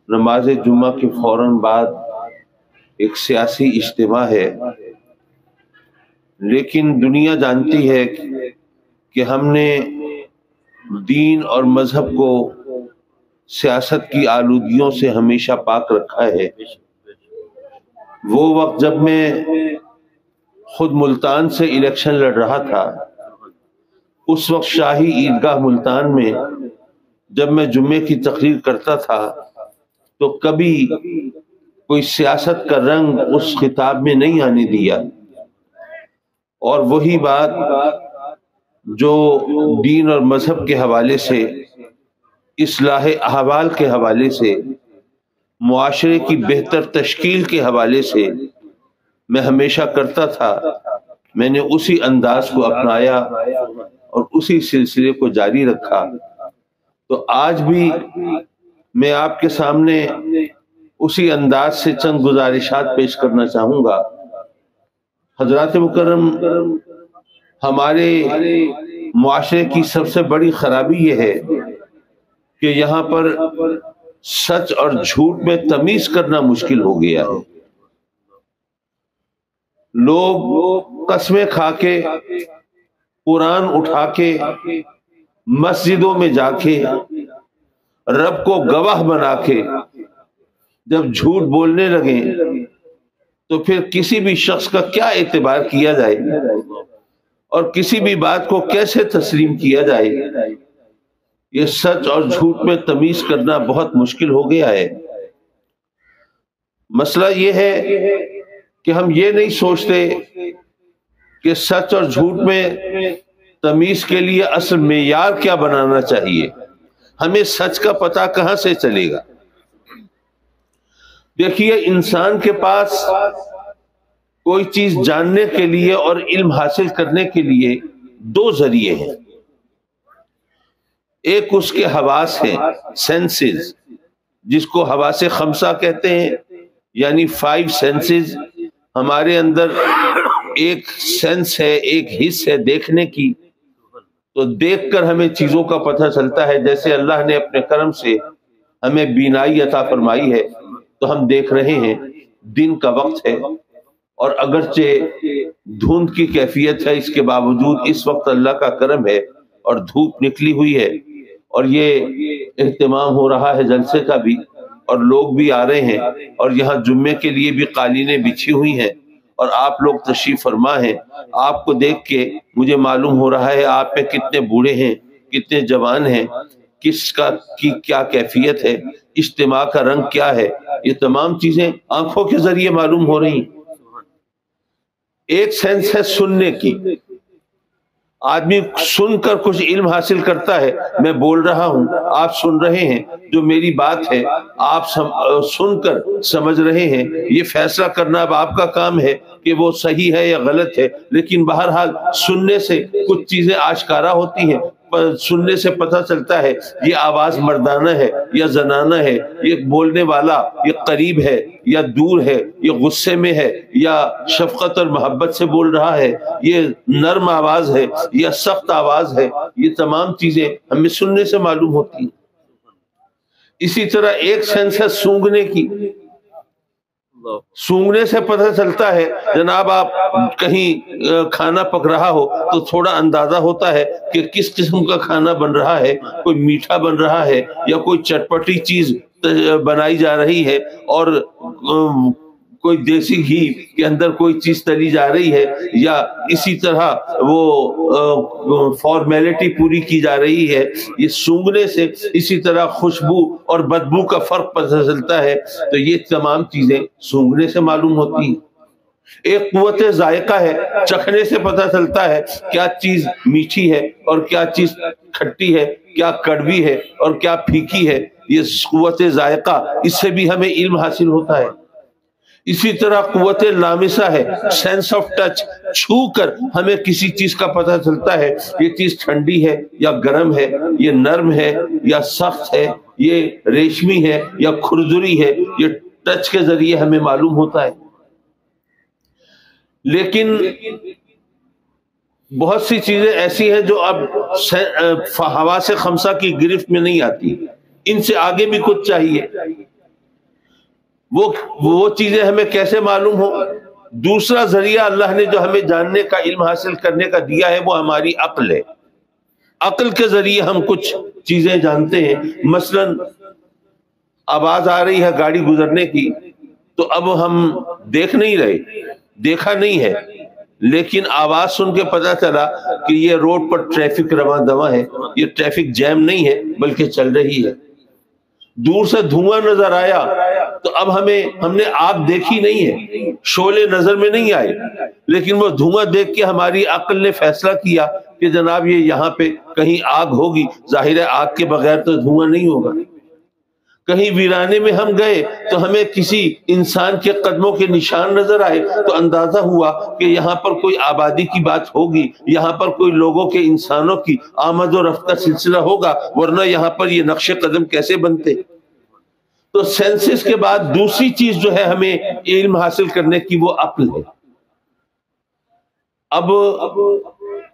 نماز جمعہ کے فوراً بعد ایک سیاسی اجتماع ہے، لیکن دنیا جانتی ہے کہ ہم نے دین اور مذہب کو سیاست کی آلودگیوں سے ہمیشہ پاک رکھا ہے۔ وہ وقت جب میں خود ملتان سے الیکشن لڑ رہا تھا، اس وقت شاہی عیدگاہ ملتان میں جب میں جمعے کی تقریر کرتا تھا تو کبھی کوئی سیاست کا رنگ اس خطاب میں نہیں آنے دیا، اور وہی بات جو دین اور مذہب کے حوالے سے، اصلاح احوال کے حوالے سے، معاشرے کی بہتر تشکیل کے حوالے سے میں ہمیشہ کرتا تھا، میں نے اسی انداز کو اپنایا اور اسی سلسلے کو جاری رکھا۔ تو آج بھی میں آپ کے سامنے اسی انداز سے چند گزارشات پیش کرنا چاہوں گا۔ حضرات مکرم، ہمارے معاشرے کی سب سے بڑی خرابی یہ ہے کہ یہاں پر سچ اور جھوٹ میں تمیز کرنا مشکل ہو گیا ہے۔ لوگ قسمیں کھا کے، قرآن اٹھا کے، مسجدوں میں جا کے، رب کو گواہ بنا کے جب جھوٹ بولنے لگیں تو پھر کسی بھی شخص کا کیا اعتبار کیا جائے اور کسی بھی بات کو کیسے تسلیم کیا جائے؟ یہ سچ اور جھوٹ میں تمیز کرنا بہت مشکل ہو گیا ہے۔ مسئلہ یہ ہے کہ ہم یہ نہیں سوچتے کہ سچ اور جھوٹ میں تمیز کے لیے اصل معیار کیا بنانا چاہیے، ہمیں سچ کا پتہ کہاں سے چلے گا؟ دیکھیے، انسان کے پاس کوئی چیز جاننے کے لیے اور علم حاصل کرنے کے لیے دو ذریعے ہیں۔ ایک اس کے حواس ہیں، سینسز، جس کو حواس خمسہ کہتے ہیں، یعنی 5 سینسز۔ ہمارے اندر ایک سینس ہے، ایک حس ہے دیکھنے کی، تو دیکھ کر ہمیں چیزوں کا پتہ چلتا ہے۔ جیسے اللہ نے اپنے کرم سے ہمیں بینائی عطا فرمائی ہے تو ہم دیکھ رہے ہیں، دن کا وقت ہے اور اگرچہ دھند کی کیفیت ہے، اس کے باوجود اس وقت اللہ کا کرم ہے اور دھوپ نکلی ہوئی ہے، اور یہ اہتمام ہو رہا ہے جلسے کا بھی، اور لوگ بھی آ رہے ہیں، اور یہاں جمعے کے لیے بھی قالینیں بچھی ہوئی ہیں اور آپ لوگ تشریف فرما ہیں۔ آپ کو دیکھ کے مجھے معلوم ہو رہا ہے آپ میں کتنے بوڑھے ہیں، کتنے جوان ہیں، کس کا کی کیا کیفیت ہے، اجتماع کا رنگ کیا ہے، یہ تمام چیزیں آنکھوں کے ذریعے معلوم ہو رہی ہیں۔ ایک سینس ہے سننے کی، آدمی سن کر کچھ علم حاصل کرتا ہے۔ میں بول رہا ہوں، آپ سن رہے ہیں، جو میری بات ہے آپ سن کر سمجھ رہے ہیں، یہ فیصلہ کرنا اب آپ کا کام ہے کہ وہ صحیح ہے یا غلط ہے، لیکن بہرحال سننے سے کچھ چیزیں آشکارا ہوتی ہیں۔ سننے سے پتہ چلتا ہے یہ آواز مردانہ ہے یا زنانہ ہے، یہ بولنے والا یہ قریب ہے یا دور ہے، یہ غصے میں ہے یا شفقت اور محبت سے بول رہا ہے، یہ نرم آواز ہے یا سخت آواز ہے۔ یہ تمام چیزیں ہمیں سننے سے معلوم ہوتی ہیں۔ اسی طرح ایک سینس ہے سونگھنے کی، سونگھنے سے پتہ چلتا ہے، جناب آپ کہیں کھانا پک رہا ہو تو تھوڑا اندازہ ہوتا ہے کہ کس قسم کا کھانا بن رہا ہے، کوئی میٹھا بن رہا ہے یا کوئی چٹپٹی چیز بنائی جا رہی ہے، اور کوئی دیسی گھی کے اندر کوئی چیز تلی جا رہی ہے، یا اسی طرح وہ فارمیلٹی پوری کی جا رہی ہے۔ یہ سونگھنے سے اسی طرح خوشبو اور بدبو کا فرق پتہ چلتا ہے، تو یہ تمام چیزیں سونگھنے سے معلوم ہوتی ہیں۔ ایک قوت ذائقہ ہے، چکھنے سے پتہ چلتا ہے کیا چیز میٹھی ہے اور کیا چیز کھٹی ہے، کیا کڑوی ہے اور کیا پھیکی ہے۔ یہ قوت ذائقہ، اس سے بھی ہمیں علم حاصل ہوتا ہے۔ اسی طرح قوت لامسہ ہے، سینس آف ٹچ، چھو کر ہمیں کسی چیز کا پتہ چلتا ہے یہ چیز ٹھنڈی ہے یا گرم ہے، یہ نرم ہے یا سخت ہے، یہ ریشمی ہے یا کھردری ہے، یہ ٹچ کے ذریعے ہمیں معلوم ہوتا ہے۔ لیکن بہت سی چیزیں ایسی ہیں جو اب حواس خمسہ کی گرفت میں نہیں آتی، ان سے آگے بھی کچھ چاہیے۔ وہ چیزیں ہمیں کیسے معلوم ہو؟ دوسرا ذریعہ اللہ نے جو ہمیں جاننے کا، علم حاصل کرنے کا دیا ہے، وہ ہماری عقل ہے۔ عقل کے ذریعے ہم کچھ چیزیں جانتے ہیں۔ مثلا آواز آ رہی ہے گاڑی گزرنے کی، تو اب ہم دیکھ نہیں رہے، دیکھا نہیں ہے، لیکن آواز سن کے پتہ چلا کہ یہ روڈ پر ٹریفک رواں دواں ہے، یہ ٹریفک جیم نہیں ہے بلکہ چل رہی ہے۔ دور سے دھواں نظر آیا تو اب ہم نے آگ دیکھی نہیں ہے، شعلے نظر میں نہیں آئے، لیکن وہ دھواں دیکھ کے ہماری عقل نے فیصلہ کیا کہ جناب یہ یہاں پہ کہیں آگ ہوگی، ظاہر ہے آگ کے بغیر تو دھواں نہیں ہوگا۔ کہیں ویرانے میں ہم گئے تو ہمیں کسی انسان کے قدموں کے نشان نظر آئے تو اندازہ ہوا کہ یہاں پر کوئی آبادی کی بات ہوگی، یہاں پر کوئی لوگوں کے، انسانوں کی آمد و رفت کا سلسلہ ہوگا، ورنہ یہاں پر یہ نقش قدم کیسے بنتے؟ تو سینسز کے بعد دوسری چیز جو ہے ہمیں علم حاصل کرنے کی، وہ عقل ہے۔ اب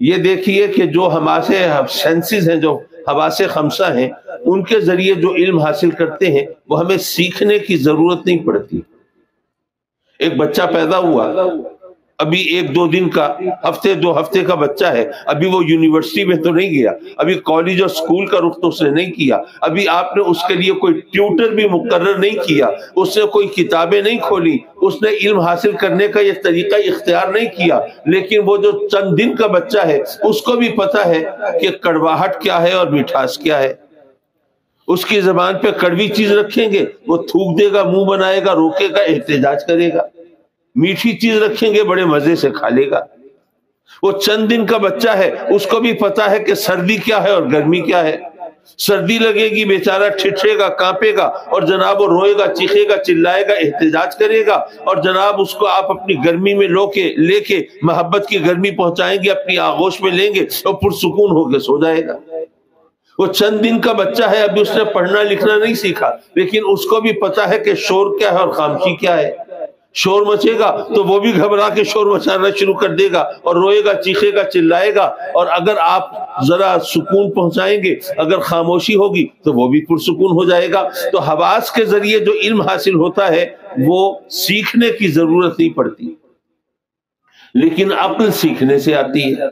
یہ دیکھیے کہ جو ہمارے سینسز ہیں، جو حواس خمسہ ہیں، ان کے ذریعے جو علم حاصل کرتے ہیں وہ ہمیں سیکھنے کی ضرورت نہیں پڑتی۔ ایک بچہ پیدا ہوا، ابھی 1-2 دن کا، ہفتے 2 ہفتے کا بچہ ہے، ابھی وہ یونیورسٹی میں تو نہیں گیا، ابھی کالج اور سکول کا رخ تو اس نے نہیں کیا، ابھی آپ نے اس کے لیے کوئی ٹیوٹر بھی مقرر نہیں کیا، اس نے کوئی کتابیں نہیں کھولی، اس نے علم حاصل کرنے کا یہ طریقہ اختیار نہیں کیا، لیکن وہ جو چند دن کا بچہ ہے اس کو بھی پتا ہے کہ کڑواہٹ کیا ہے اور مٹھاس کیا ہے۔ اس کی زبان پہ کڑوی چیز رکھیں گے وہ تھوک دے گا، منہ بنائے گا، روکے گا، احتجاج کرے گا۔ میٹھی چیز رکھیں گے بڑے مزے سے کھا لے گا۔ وہ چند دن کا بچہ ہے، اس کو بھی پتا ہے کہ سردی کیا ہے اور گرمی کیا ہے۔ سردی لگے گی بیچارہ ٹھٹھرے گا، کانپے گا، اور جناب وہ روئے گا، چیخے گا، چلائے گا، احتجاج کرے گا، اور جناب اس کو آپ اپنی گرمی میں لے کے محبت کی گرمی پہنچائیں گے، اپنی آغوش میں لیں گے اور پرسکون ہو کے سو جائے گا۔ وہ چند دن کا بچہ ہے، ابھی اس نے پڑھنا لکھنا نہیں سیکھا، لیکن اس کو بھی پتا ہے کہ شور کیا ہے اور خاموشی کیا ہے۔ شور مچے گا تو وہ بھی گھبرا کے شور مچانا شروع کر دے گا اور روئے گا، چیخے گا، چلائے گا، اور اگر آپ ذرا سکون پہنچائیں گے، اگر خاموشی ہوگی تو وہ بھی پرسکون ہو جائے گا۔ تو حواس کے ذریعے جو علم حاصل ہوتا ہے وہ سیکھنے کی ضرورت نہیں پڑتی، لیکن عقل سیکھنے سے آتی ہے۔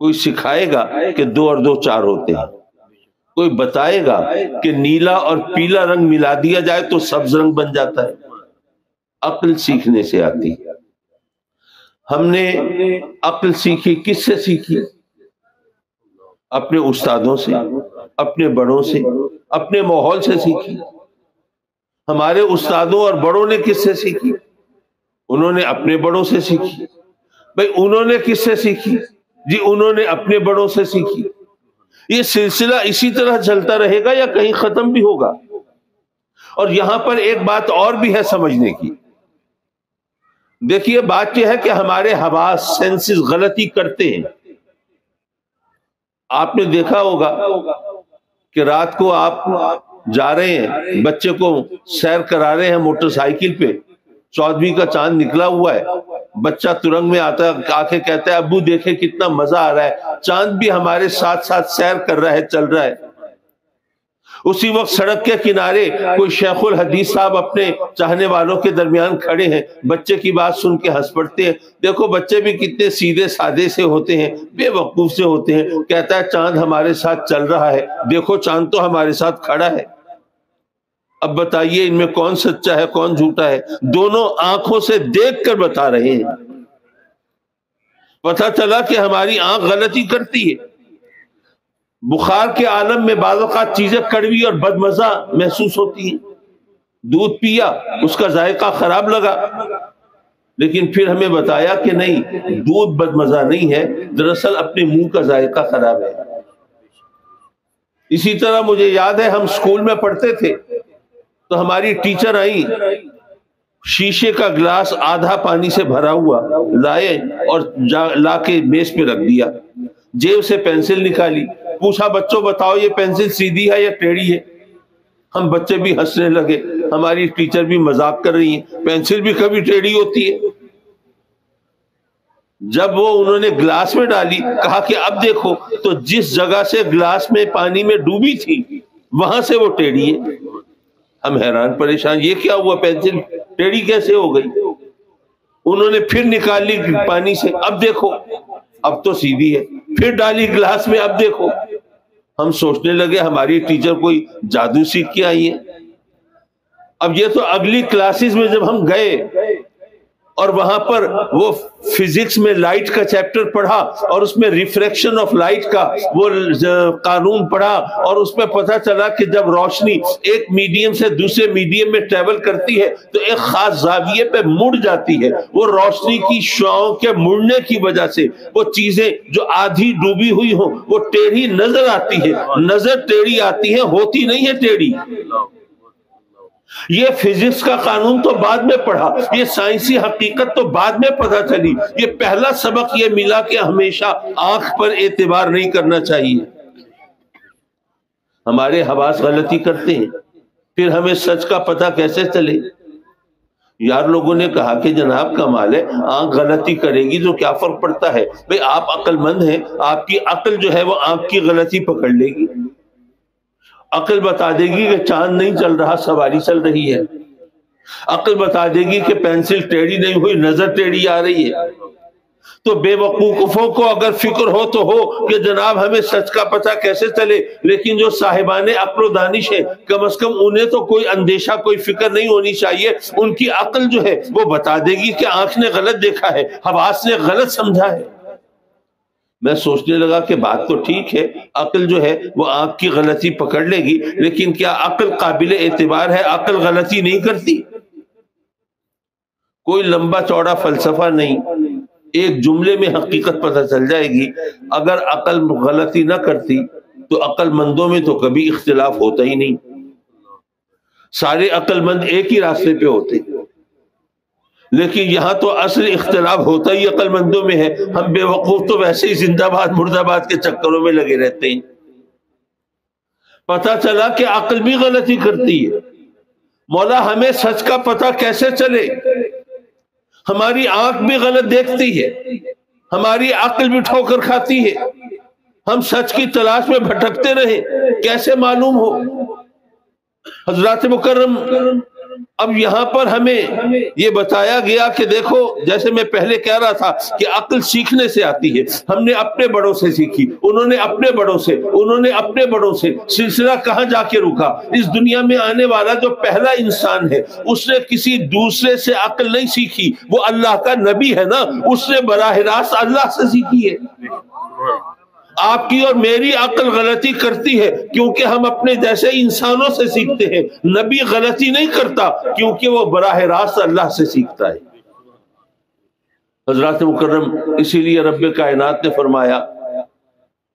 کوئی سکھائے گا کہ 2 اور 2 4 ہوتے ہیں، کوئی بتائے گا کہ نیلا اور پیلا رنگ ملا دیا جائے تو سبز رنگ بن جاتا ہے۔ عقل سیکھنے سے آتی ہے۔ ہم نے عقل سیکھی کس سے سیکھی؟ اپنے استادوں سے، اپنے بڑوں سے، اپنے ماحول سے سیکھی۔ ہمارے استادوں اور بڑوں نے کس سے سیکھی؟ انہوں نے اپنے بڑوں سے سیکھی۔ بھئی انہوں نے کس سے سیکھی؟ جی انہوں نے اپنے بڑوں سے سیکھی۔ یہ سلسلہ اسی طرح چلتا رہے گا یا کہیں ختم بھی ہوگا؟ اور یہاں پر ایک بات اور بھی ہے سمجھنے کی۔ دیکھیے بات یہ ہے کہ ہمارے حواس، سینسز غلطی کرتے ہیں۔ آپ نے دیکھا ہوگا کہ رات کو آپ جا رہے ہیں، بچے کو سیر کرا رہے ہیں موٹر سائیکل پہ، 14ویں کا چاند نکلا ہوا ہے، بچہ ترنگ میں آتا ہے، آ کے کہتا ہے ابو دیکھیں کتنا مزہ آ رہا ہے، چاند بھی ہمارے ساتھ ساتھ سیر کر رہا ہے، چل رہا ہے۔ اسی وقت سڑک کے کنارے کوئی شیخ الحدیث صاحب اپنے چاہنے والوں کے درمیان کھڑے ہیں، بچے کی بات سن کے ہنس پڑتے ہیں۔ دیکھو بچے بھی کتنے سیدھے سادے سے ہوتے ہیں، بے وقوف سے ہوتے ہیں۔ کہتا ہے چاند ہمارے ساتھ چل رہا ہے، دیکھو چاند تو ہمارے ساتھ کھڑا ہے۔ اب بتائیے ان میں کون سچا ہے کون جھوٹا ہے؟ دونوں آنکھوں سے دیکھ کر بتا رہے ہیں۔ پتہ چلا کہ ہماری آنکھ غلطی کرتی ہے۔ بخار کے عالم میں بعض اوقات چیزیں کڑوی اور بدمزہ محسوس ہوتی ہیں۔ دودھ پیا، اس کا ذائقہ خراب لگا، لیکن پھر ہمیں بتایا کہ نہیں، دودھ بدمزہ نہیں ہے، دراصل اپنے منہ کا ذائقہ خراب ہے۔ اسی طرح مجھے یاد ہے ہم اسکول میں پڑھتے تھے تو ہماری ٹیچر آئی، شیشے کا گلاس آدھا پانی سے بھرا ہوا لائے اور لا کے میز پہ رکھ دیا، جیب سے پینسل نکالی، پوچھا بچوں بتاؤ یہ پینسل سیدھی ہے یا ٹیڑھی ہے؟ ہم بچے بھی ہنسنے لگے، ہماری ٹیچر بھی مذاق کر رہی ہیں، پینسل بھی کبھی ٹیڑھی ہوتی ہے۔ جب وہ انہوں نے گلاس میں ڈالی، کہا کہ اب دیکھو تو جس جگہ سے گلاس میں پانی میں ڈوبی تھی وہاں سے وہ ٹیڑھی ہے۔ ہم حیران پریشان، یہ کیا ہوا، پینسل ٹیڑھی کیسے ہو گئی؟ انہوں نے پھر نکال لی پانی سے، اب دیکھو اب تو سیدھی ہے، پھر ڈالی گلاس میں، اب دیکھو۔ ہم سوچنے لگے ہماری ٹیچر کوئی جادو سیکھ کے آئی ہے۔ اب یہ تو اگلی کلاسز میں جب ہم گئے اور وہاں پر وہ فزکس میں لائٹ کا چیپٹر پڑھا اور اس میں ریفریکشن آف لائٹ کا وہ قانون پڑھا، اور اس میں پتہ چلا کہ جب روشنی ایک میڈیم سے دوسرے میڈیم میں ٹریول کرتی ہے تو ایک خاص زاویے پہ مڑ جاتی ہے، وہ روشنی کی شعاعوں کے مڑنے کی وجہ سے وہ چیزیں جو آدھی ڈوبی ہوئی ہوں وہ ٹیڑھی نظر آتی ہے، نظر ٹیڑھی آتی ہے، ہوتی نہیں ہے ٹیڑھی۔ یہ فزکس کا قانون تو بعد میں پڑھا، یہ سائنسی حقیقت تو بعد میں پتہ چلی، یہ پہلا سبق یہ ملا کہ ہمیشہ آنکھ پر اعتبار نہیں کرنا چاہیے۔ ہمارے حواس غلطی کرتے ہیں، پھر ہمیں سچ کا پتہ کیسے چلے؟ یار لوگوں نے کہا کہ جناب کمال ہے، آنکھ غلطی کرے گی تو کیا فرق پڑتا ہے؟ بھئی آپ عقل مند ہیں، آپ کی عقل جو ہے وہ آنکھ کی غلطی پکڑ لے گی، عقل بتا دے گی کہ چاند نہیں چل رہا، سواری چل رہی ہے، عقل بتا دے گی کہ پینسل ٹیڑھی نہیں ہوئی، نظر ٹیڑھی آ رہی ہے۔ تو بے وقوفوں کو اگر فکر ہو تو ہو کہ جناب ہمیں سچ کا پتہ کیسے چلے، لیکن جو صاحبان عقل و دانش ہے کم از کم انہیں تو کوئی اندیشہ، کوئی فکر نہیں ہونی چاہیے، ان کی عقل جو ہے وہ بتا دے گی کہ آنکھ نے غلط دیکھا ہے، حواس نے غلط سمجھا ہے۔ میں سوچنے لگا کہ بات تو ٹھیک ہے، عقل جو ہے وہ آنکھ کی غلطی پکڑ لے گی، لیکن کیا عقل قابل اعتبار ہے؟ عقل غلطی نہیں کرتی، کوئی لمبا چوڑا فلسفہ نہیں، ایک جملے میں حقیقت پتہ چل جائے گی۔ اگر عقل غلطی نہ کرتی تو عقل مندوں میں تو کبھی اختلاف ہوتا ہی نہیں، سارے عقل مند ایک ہی راستے پہ ہوتے، لیکن یہاں تو اصل اختلاف ہوتا ہی عقل مندوں میں ہے۔ ہم بے وقوف تو ویسے ہی زندہ باد مرد آباد کے چکروں میں لگے رہتے ہیں۔ پتہ چلا کہ عقل بھی غلطی کرتی ہے، مولا ہمیں سچ کا پتہ کیسے چلے؟ ہماری آنکھ بھی غلط دیکھتی ہے، ہماری عقل بھی ٹھوکر کھاتی ہے، ہم سچ کی تلاش میں بھٹکتے رہے، کیسے معلوم ہو؟ حضرات مکرم، اب یہاں پر ہمیں یہ بتایا گیا کہ دیکھو، جیسے میں پہلے کہہ رہا تھا کہ عقل سیکھنے سے آتی ہے، ہم نے اپنے بڑوں سے سیکھی، انہوں نے اپنے بڑوں سے، انہوں نے اپنے بڑوں سے، سلسلہ کہاں جا کے رکا؟ اس دنیا میں آنے والا جو پہلا انسان ہے اس نے کسی دوسرے سے عقل نہیں سیکھی، وہ اللہ کا نبی ہے نا، اس نے براہ راست اللہ سے سیکھی ہے۔ آپ کی اور میری عقل غلطی کرتی ہے کیونکہ ہم اپنے جیسے انسانوں سے سیکھتے ہیں، نبی غلطی نہیں کرتا کیونکہ وہ براہ راست اللہ سے سیکھتا ہے۔ حضرات مکرم، اسی لیے رب کائنات نے فرمایا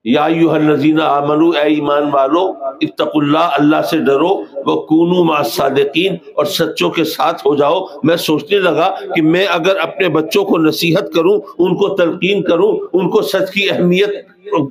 یا ایھا الذین آمنوا، اے ایمان والو، اتقوا اللہ، اللہ سے ڈرو، وکونوا مع الصادقین، اور سچوں کے ساتھ ہو جاؤ۔ میں سوچنے لگا کہ میں اگر اپنے بچوں کو نصیحت کروں، ان کو تلقین کروں، ان کو سچ کی اہمیت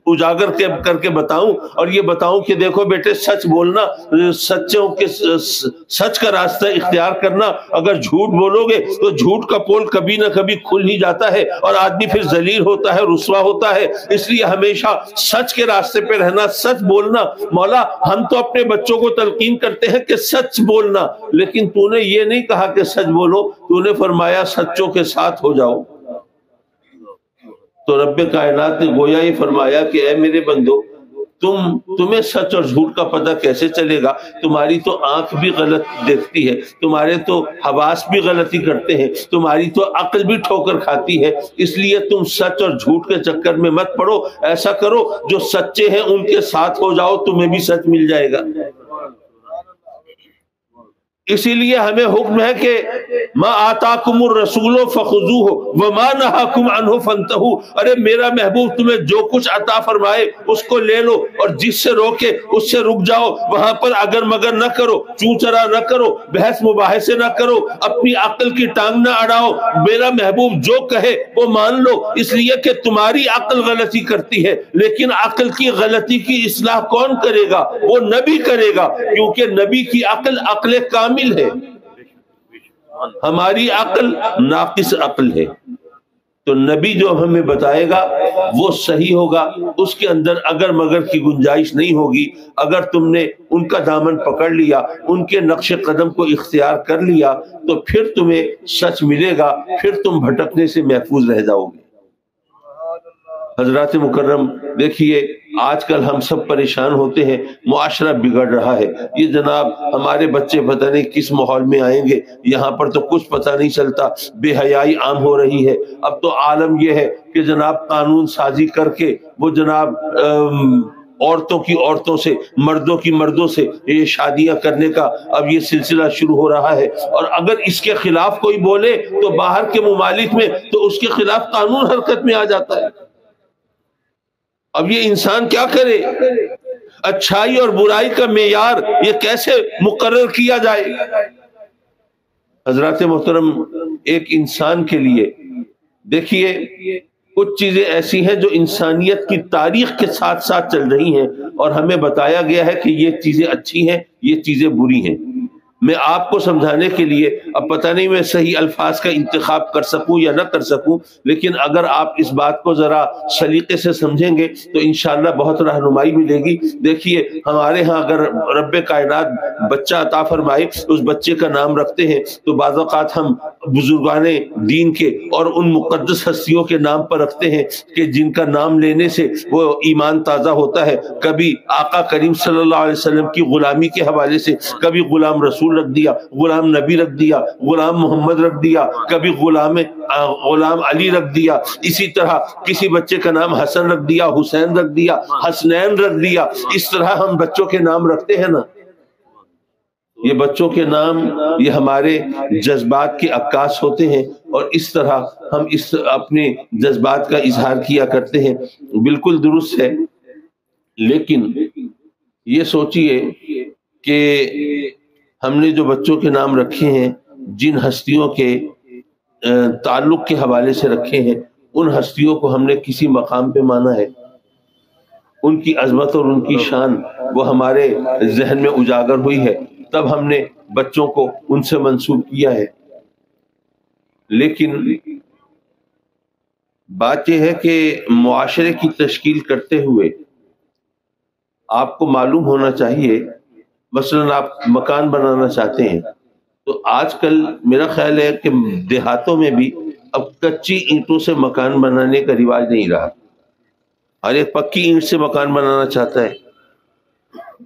اجاگر کر کے بتاؤں اور یہ بتاؤں کہ دیکھو بیٹے سچ بولنا، سچوں کے سچ کا راستہ اختیار کرنا، اگر جھوٹ بولو گے تو جھوٹ کا پول کبھی نہ کبھی کھل ہی جاتا ہے اور آدمی پھر ذلیل ہوتا ہے، رسوا ہوتا ہے۔ اس لیے ہمیشہ سچ کے راستے پہ رہنا، سچ بولنا۔ مولا ہم تو اپنے بچوں کو تلقین کرتے ہیں کہ سچ بولنا، لیکن تو نے یہ نہیں کہا کہ سچ بولو، تو نے فرمایا سچوں کے ساتھ ہو جاؤ۔ تو رب کائنات نے گویا یہ فرمایا کہ اے میرے بندو، تمہیں سچ اور جھوٹ کا پتہ کیسے چلے گا؟ تمہاری تو آنکھ بھی غلط دیکھتی ہے، تمہارے تو حواس بھی غلطی کرتے ہیں، تمہاری تو عقل بھی ٹھوکر کھاتی ہے، اس لیے تم سچ اور جھوٹ کے چکر میں مت پڑو۔ ایسا کرو جو سچے ہیں ان کے ساتھ ہو جاؤ، تمہیں بھی سچ مل جائے گا۔ اسی لیے ہمیں حکم ہے کہ ما آتاکم الرسول فخذوہ وما نہاکم عنہ فانتہوا، ارے میرا محبوب تمہیں جو کچھ عطا فرمائے اس کو لے لو، اور جس سے روکے اس سے رک جاؤ، وہاں پر اگر مگر نہ کرو، چوں چرا نہ کرو، بحث مباحثے نہ کرو، اپنی عقل کی ٹانگ نہ اڑاؤ، میرا محبوب جو کہے وہ مان لو، اس لیے کہ تمہاری عقل غلطی کرتی ہے، لیکن عقل کی غلطی کی اصلاح کون کرے گا؟ وہ نبی کرے گا، کیونکہ نبی کی عقل عقل کامل ہے، ہماری عقل ناقص عقل ہے۔ تو نبی جو ہمیں بتائے گا وہ صحیح ہوگا، اس کے اندر اگر مگر کی گنجائش نہیں ہوگی۔ اگر تم نے ان کا دامن پکڑ لیا، ان کے نقش قدم کو اختیار کر لیا، تو پھر تمہیں سچ ملے گا، پھر تم بھٹکنے سے محفوظ رہ جاؤ گے۔ حضرات مکرم، دیکھیے آج کل ہم سب پریشان ہوتے ہیں، معاشرہ بگڑ رہا ہے۔ یہ جناب ہمارے بچے پتہ نہیں کس ماحول میں آئیں گے، یہاں پر تو کچھ پتہ نہیں چلتا، بے حیائی عام ہو رہی ہے۔ اب تو عالم یہ ہے کہ جناب قانون سازی کر کے وہ جناب عورتوں کی عورتوں سے، مردوں کی مردوں سے یہ شادیاں کرنے کا اب یہ سلسلہ شروع ہو رہا ہے، اور اگر اس کے خلاف کوئی بولے تو باہر کے ممالک میں تو اس کے خلاف قانون حرکت میں آ جاتا ہے۔ اب یہ انسان کیا کرے؟ اچھائی اور برائی کا معیار یہ کیسے مقرر کیا جائے؟ حضرات محترم، ایک انسان کے لیے دیکھیے کچھ چیزیں ایسی ہیں جو انسانیت کی تاریخ کے ساتھ ساتھ چل رہی ہیں، اور ہمیں بتایا گیا ہے کہ یہ چیزیں اچھی ہیں، یہ چیزیں بری ہیں۔ میں آپ کو سمجھانے کے لیے اب پتہ نہیں میں صحیح الفاظ کا انتخاب کر سکوں یا نہ کر سکوں، لیکن اگر آپ اس بات کو ذرا سلیقے سے سمجھیں گے تو انشاءاللہ بہت رہنمائی ملے گی۔ دیکھیے ہمارے ہاں اگر رب کائنات بچہ عطا فرمائے، اس بچے کا نام رکھتے ہیں تو بعض اوقات ہم بزرگان دین کے اور ان مقدس ہستیوں کے نام پر رکھتے ہیں کہ جن کا نام لینے سے وہ ایمان تازہ ہوتا ہے۔ کبھی آقا کریم صلی اللہ علیہ وسلم کی غلامی کے حوالے سے کبھی غلام رسول رکھ دیا، غلام نبی رکھ دیا، غلام محمد رکھ دیا، کبھی غلام علی رکھ دیا، اسی طرح کسی بچے کا نام حسن رکھ دیا، حسین رکھ دیا، حسنین رکھ دیا۔ اس طرح ہم بچوں کے نام رکھتے ہیں نا، یہ بچوں کے نام یہ ہمارے جذبات کے عکاس ہوتے ہیں، اور اس طرح ہم اپنے جذبات کا اظہار کیا کرتے ہیں۔ بالکل درست ہے، لیکن یہ سوچئے کہ ہم نے جو بچوں کے نام رکھے ہیں جن ہستیوں کے تعلق کے حوالے سے رکھے ہیں، ان ہستیوں کو ہم نے کسی مقام پہ مانا ہے، ان کی عظمت اور ان کی شان وہ ہمارے ذہن میں اجاگر ہوئی ہے، تب ہم نے بچوں کو ان سے منسوب کیا ہے۔ لیکن بات یہ ہے کہ معاشرے کی تشکیل کرتے ہوئے آپ کو معلوم ہونا چاہیے، مثلاً آپ مکان بنانا چاہتے ہیں تو آج کل میرا خیال ہے کہ دیہاتوں میں بھی اب کچی اینٹوں سے مکان بنانے کا رواج نہیں رہا، ہر ایک پکی اینٹ سے مکان بنانا چاہتا ہے۔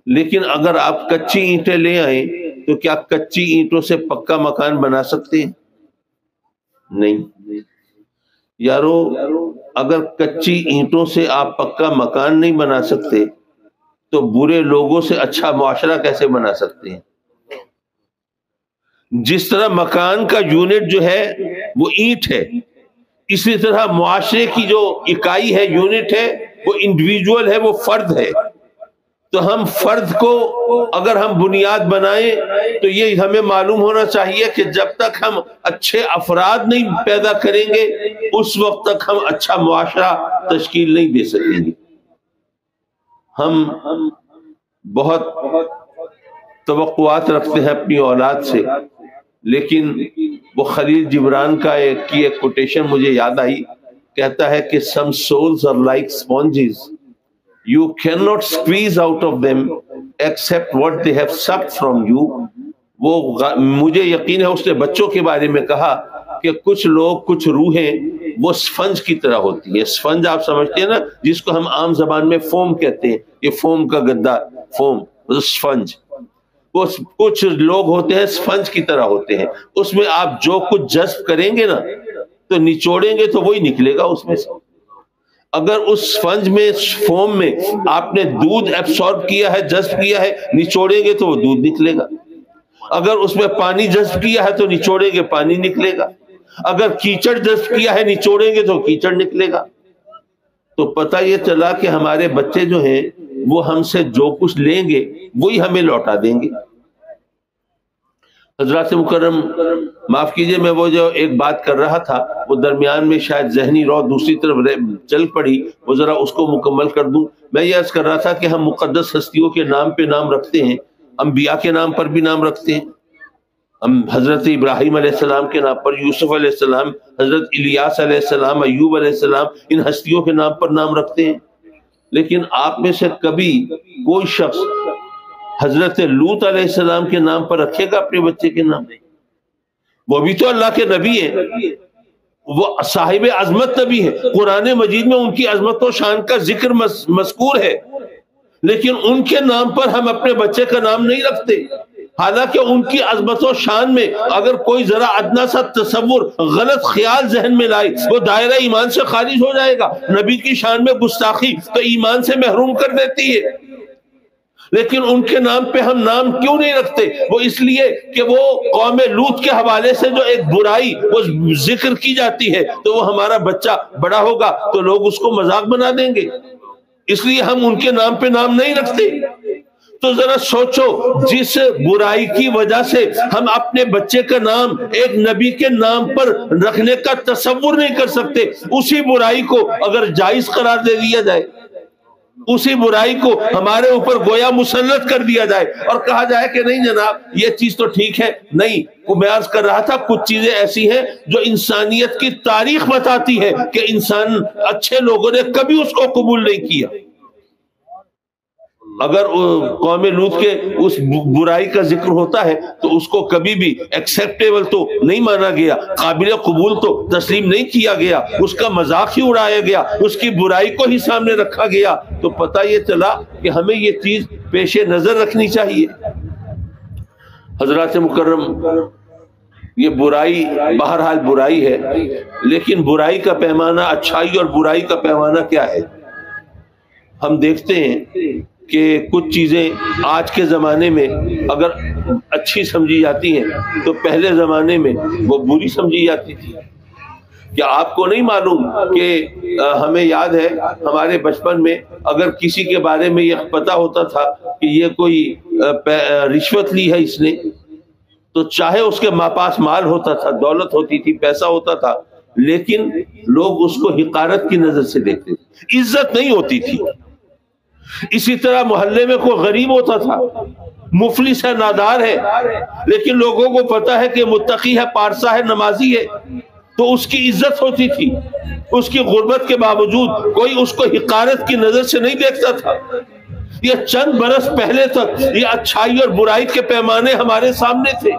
لیکن اگر آپ کچی اینٹیں لے آئیں تو کیا کچی اینٹوں سے پکا مکان بنا سکتے ہیں؟ نہیں یارو، اگر کچی اینٹوں سے آپ پکا مکان نہیں بنا سکتے تو برے لوگوں سے اچھا معاشرہ کیسے بنا سکتے ہیں؟ جس طرح مکان کا یونٹ جو ہے وہ اینٹ ہے، اسی طرح معاشرے کی جو اکائی ہے، یونٹ ہے، وہ انڈیویجول ہے، وہ فرد ہے۔ تو ہم فرد کو اگر ہم بنیاد بنائیں تو یہ ہمیں معلوم ہونا چاہیے کہ جب تک ہم اچھے افراد نہیں پیدا کریں گے اس وقت تک ہم اچھا معاشرہ تشکیل نہیں دے سکیں گے۔ ہم بہت توقعات رکھتے ہیں اپنی اولاد سے، لیکن وہ خلیل جبران کا ایک کوٹیشن مجھے یاد آئی، کہتا ہے کہ some souls are like sponges, you cannot squeeze out of them except what they have sucked from you۔ وہ مجھے یقین ہے اس نے بچوں کے بارے میں کہا کہ کچھ لوگ، کچھ روحیں وہ سفنج کی طرح ہوتی ہے۔ سفنج آپ سمجھتے ہیں نا، جس کو ہم عام زبان میں فوم کہتے ہیں، یہ فوم کا گدا، فوم سفنج۔ وہ کچھ لوگ ہوتے ہیں سفنج کی طرح ہوتے ہیں، اس میں آپ جو کچھ جذب کریں گے نا تو نچوڑیں گے تو وہی نکلے گا اس میں سے۔ اگر اس سفنج میں، فوم میں آپ نے دودھ ایبسارب کیا ہے، جذب کیا ہے، نچوڑیں گے تو وہ دودھ نکلے گا۔ اگر اس میں پانی جذب کیا ہے تو نچوڑیں گے پانی نکلے گا۔ اگر کیچڑ جذب کیا ہے نچوڑیں گے تو کیچڑ نکلے گا۔ تو پتہ یہ چلا کہ ہمارے بچے جو ہیں وہ ہم سے جو کچھ لیں گے وہی ہمیں لوٹا دیں گے۔ حضرات مکرم، معاف کیجئے، میں وہ جو ایک بات کر رہا تھا وہ درمیان میں شاید ذہنی رو دوسری طرف چل پڑی، وہ ذرا اس کو مکمل کر دوں۔ میں یہ عرض کر رہا تھا کہ ہم مقدس ہستیوں کے نام پہ نام رکھتے ہیں، انبیاء کے نام پر بھی نام رکھتے ہیں، ہم حضرت ابراہیم علیہ السلام کے نام پر، یوسف علیہ السلام، حضرت الیاس علیہ السلام، ایوب علیہ السلام، ان ہستیوں کے نام پر نام رکھتے ہیں، لیکن آپ میں سے کبھی کوئی شخص حضرت لوط علیہ السلام کے نام پر رکھے گا اپنے بچے کے نام؟ وہ بھی تو اللہ کے نبی ہیں، وہ صاحب عظمت نبی ہے، قرآن مجید میں ان کی عظمت و شان کا ذکر مذکور ہے، لیکن ان کے نام پر ہم اپنے بچے کا نام نہیں رکھتے، حالانکہ ان کی عظمت و شان میں اگر کوئی ذرا ادنا سا تصور، غلط خیال ذہن میں لائے، وہ دائرہ ایمان سے خارج ہو جائے گا۔ نبی کی شان میں گستاخی تو ایمان سے محروم کر دیتی ہے، لیکن ان کے نام پہ ہم نام کیوں نہیں رکھتے؟ وہ اس لیے کہ وہ قوم لوط کے حوالے سے جو ایک برائی وہ ذکر کی جاتی ہے، تو وہ ہمارا بچہ بڑا ہوگا تو لوگ اس کو مذاق بنا دیں گے، اس لیے ہم ان کے نام پہ نام نہیں رکھتے۔ تو ذرا سوچو، جس برائی کی وجہ سے ہم اپنے بچے کا نام ایک نبی کے نام پر رکھنے کا تصور نہیں کر سکتے، اسی برائی کو اگر جائز قرار دے دیا جائے، اسی برائی کو ہمارے اوپر گویا مسلط کر دیا جائے اور کہا جائے کہ نہیں جناب یہ چیز تو ٹھیک ہے، نہیں، وہ میں عرض کر رہا تھا کچھ چیزیں ایسی ہیں جو انسانیت کی تاریخ بتاتی ہے کہ انسان، اچھے لوگوں نے کبھی اس کو قبول نہیں کیا۔ اگر قوم لوط کے اس برائی کا ذکر ہوتا ہے تو اس کو کبھی بھی ایکسیپٹیبل تو نہیں مانا گیا، قابل قبول تو تسلیم نہیں کیا گیا، اس کا مذاق ہی اڑایا گیا، اس کی برائی کو ہی سامنے رکھا گیا۔ تو پتہ یہ چلا کہ ہمیں یہ چیز پیش نظر رکھنی چاہیے۔ حضرات مکرم، یہ برائی بہرحال برائی ہے، لیکن برائی کا پیمانہ، اچھائی اور برائی کا پیمانہ کیا ہے؟ ہم دیکھتے ہیں کہ کچھ چیزیں آج کے زمانے میں اگر اچھی سمجھی جاتی ہیں تو پہلے زمانے میں وہ بری سمجھی جاتی تھی۔ کیا آپ کو نہیں معلوم کہ ہمیں یاد ہے ہمارے بچپن میں اگر کسی کے بارے میں یہ پتا ہوتا تھا کہ یہ کوئی رشوت لی ہے اس نے، تو چاہے اس کے ماں پاس مال ہوتا تھا، دولت ہوتی تھی، پیسہ ہوتا تھا، لیکن لوگ اس کو حقارت کی نظر سے دیکھتے تھے، عزت نہیں ہوتی تھی۔ اسی طرح محلے میں کوئی غریب ہوتا تھا، مفلس ہے، نادار ہے، لیکن لوگوں کو پتا ہے کہ متقی ہے، پارسا ہے، نمازی ہے، تو اس کی عزت ہوتی تھی، اس کی غربت کے باوجود کوئی اس کو حقارت کی نظر سے نہیں دیکھتا تھا۔ یہ چند برس پہلے تک یہ اچھائی اور برائی کے پیمانے ہمارے سامنے تھے،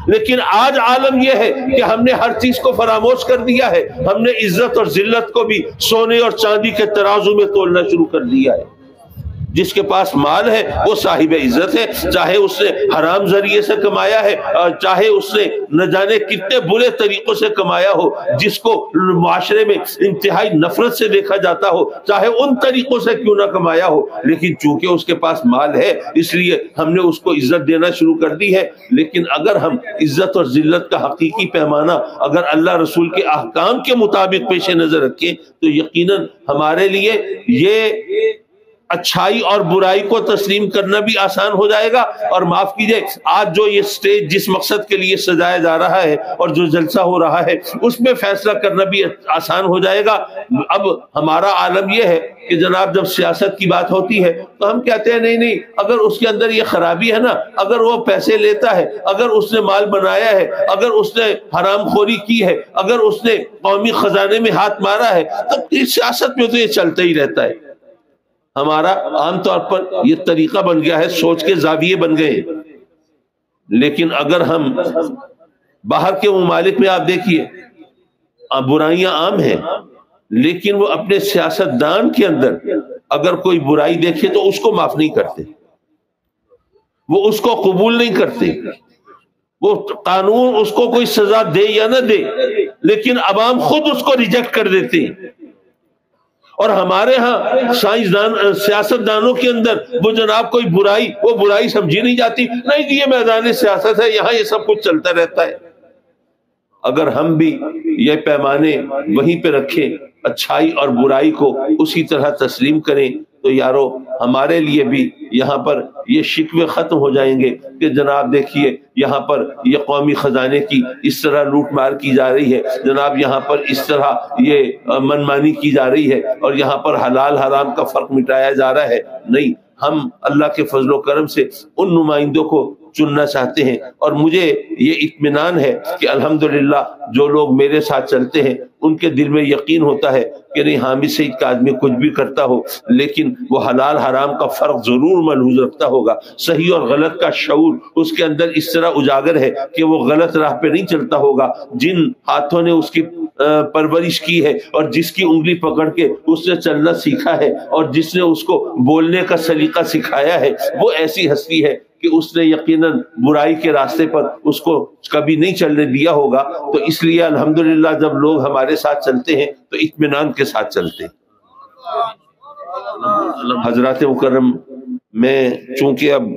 لیکن آج عالم یہ ہے کہ ہم نے ہر چیز کو فراموش کر دیا ہے، ہم نے عزت اور ذلت کو بھی سونے اور چاندی کے ترازو میں تولنا شروع کر دیا ہے۔ جس کے پاس مال ہے وہ صاحب عزت ہے، چاہے اس نے حرام ذریعے سے کمایا ہے، چاہے اس نے نہ جانے کتنے برے طریقوں سے کمایا ہو، جس کو معاشرے میں انتہائی نفرت سے دیکھا جاتا ہو، چاہے ان طریقوں سے کیوں نہ کمایا ہو، لیکن چونکہ اس کے پاس مال ہے اس لیے ہم نے اس کو عزت دینا شروع کر دی ہے۔ لیکن اگر ہم عزت اور ذلت کا حقیقی پیمانہ اگر اللہ رسول کے احکام کے مطابق پیش نظر رکھیں تو یقیناً ہمارے لیے یہ اچھائی اور برائی کو تسلیم کرنا بھی آسان ہو جائے گا۔ اور معاف کیجئے، آج جو یہ سٹیج جس مقصد کے لیے سجایا جا رہا ہے اور جو جلسہ ہو رہا ہے اس میں فیصلہ کرنا بھی آسان ہو جائے گا۔ اب ہمارا عالم یہ ہے کہ جناب جب سیاست کی بات ہوتی ہے تو ہم کہتے ہیں نہیں اگر اس کے اندر یہ خرابی ہے نا، اگر وہ پیسے لیتا ہے، اگر اس نے مال بنایا ہے، اگر اس نے حرام خوری کی ہے، اگر اس نے قومی خزانے میں ہاتھ مارا ہے، تو سیاست میں تو یہ چلتا ہی رہتا ہے۔ ہمارا عام طور پر یہ طریقہ بن گیا ہے، سوچ کے زاویے بن گئے۔ لیکن اگر ہم باہر کے ممالک میں آپ دیکھیے برائیاں عام ہیں، لیکن وہ اپنے سیاستدان کے اندر اگر کوئی برائی دیکھے تو اس کو معاف نہیں کرتے، وہ اس کو قبول نہیں کرتے، وہ قانون اس کو کوئی سزا دے یا نہ دے، لیکن عوام خود اس کو ریجیکٹ کر دیتے ہیں۔ اور ہمارے ہاں سائنسدان، سیاست دانوں کے اندر وہ جناب کوئی برائی، وہ برائی سمجھی نہیں جاتی، نہیں یہ میدان سیاست ہے، یہاں یہ سب کچھ چلتا رہتا ہے۔ اگر ہم بھی یہ پیمانے وہیں پہ رکھیں، اچھائی اور برائی کو اسی طرح تسلیم کریں، تو یارو ہمارے لیے بھی یہاں پر یہ شکوے ختم ہو جائیں گے کہ جناب دیکھیے یہاں پر یہ قومی خزانے کی اس طرح لوٹ مار کی جا رہی ہے، جناب یہاں پر اس طرح یہ منمانی کی جا رہی ہے، اور یہاں پر حلال حرام کا فرق مٹایا جا رہا ہے۔ نہیں، ہم اللہ کے فضل و کرم سے ان نمائندوں کو چننا چاہتے ہیں، اور مجھے یہ اطمینان ہے کہ الحمدللہ جو لوگ میرے ساتھ چلتے ہیں ان کے دل میں یقین ہوتا ہے کہ نہیں، حامد سعید کا آدمی کچھ بھی کرتا ہو لیکن وہ حلال حرام کا فرق ضرور ملحوظ رکھتا ہوگا، صحیح اور غلط کا شعور اس کے اندر اس طرح اجاگر ہے کہ وہ غلط راہ پہ نہیں چلتا ہوگا۔ جن ہاتھوں نے اس کی پرورش کی ہے اور جس کی انگلی پکڑ کے اس نے چلنا سیکھا ہے اور جس نے اس کو بولنے کا سلیقہ سکھایا ہے، وہ ایسی ہستی ہے کہ اس نے یقیناً برائی کے راستے پر اس کو کبھی نہیں چلنے دیا ہوگا۔ تو اس لیے الحمدللہ جب لوگ ہمارے ساتھ چلتے ہیں تو اطمینان کے ساتھ چلتے ہیں۔ حضرات مکرم، میں چونکہ اب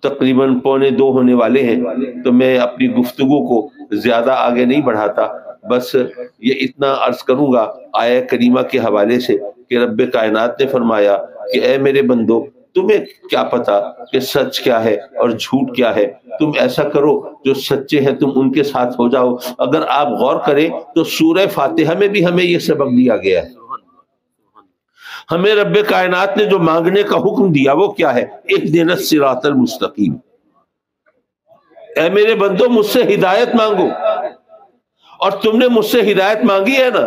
تقریباً 1:45 ہونے والے ہیں تو میں اپنی گفتگو کو زیادہ آگے نہیں بڑھاتا، بس یہ اتنا عرض کروں گا آیہ کریمہ کے حوالے سے کہ رب کائنات نے فرمایا کہ اے میرے بندو، تمہیں کیا پتا کہ سچ کیا ہے اور جھوٹ کیا ہے، تم ایسا کرو جو سچے ہیں تم ان کے ساتھ ہو جاؤ۔ اگر آپ غور کریں تو سورہ فاتحہ میں بھی ہمیں یہ سبق دیا گیا ہے۔ ہمیں رب کائنات نے جو مانگنے کا حکم دیا وہ کیا ہے؟ اہدنا الصراط المستقیم، اے میرے بندو مجھ سے ہدایت مانگو، اور تم نے مجھ سے ہدایت مانگی ہے نا،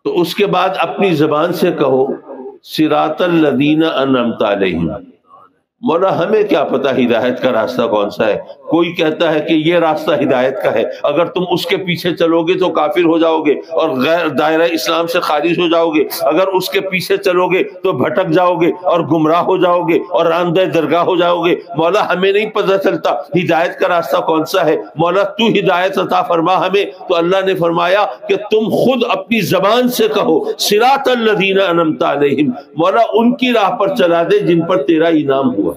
تو اس کے بعد اپنی زبان سے کہو صراط الذین انعمت علیہم۔ مولا ہمیں کیا پتا ہدایت کا راستہ کون سا ہے؟ کوئی کہتا ہے کہ یہ راستہ ہدایت کا ہے، اگر تم اس کے پیچھے چلو گے تو کافر ہو جاؤ گے اور غیر دائرہ اسلام سے خارج ہو جاؤ گے، اگر اس کے پیچھے چلو گے تو بھٹک جاؤ گے اور گمراہ ہو جاؤ گے اور راندہ درگاہ ہو جاؤ گے۔ مولا ہمیں نہیں پتہ چلتا ہدایت کا راستہ کون سا ہے، مولا تو ہدایت عطا فرما ہمیں۔ تو اللہ نے فرمایا کہ تم خود اپنی زبان سے کہو صراط الذین انعمت علیہم، مولا ان کی راہ پر چلا دے جن پر تیرا انعام ہوا۔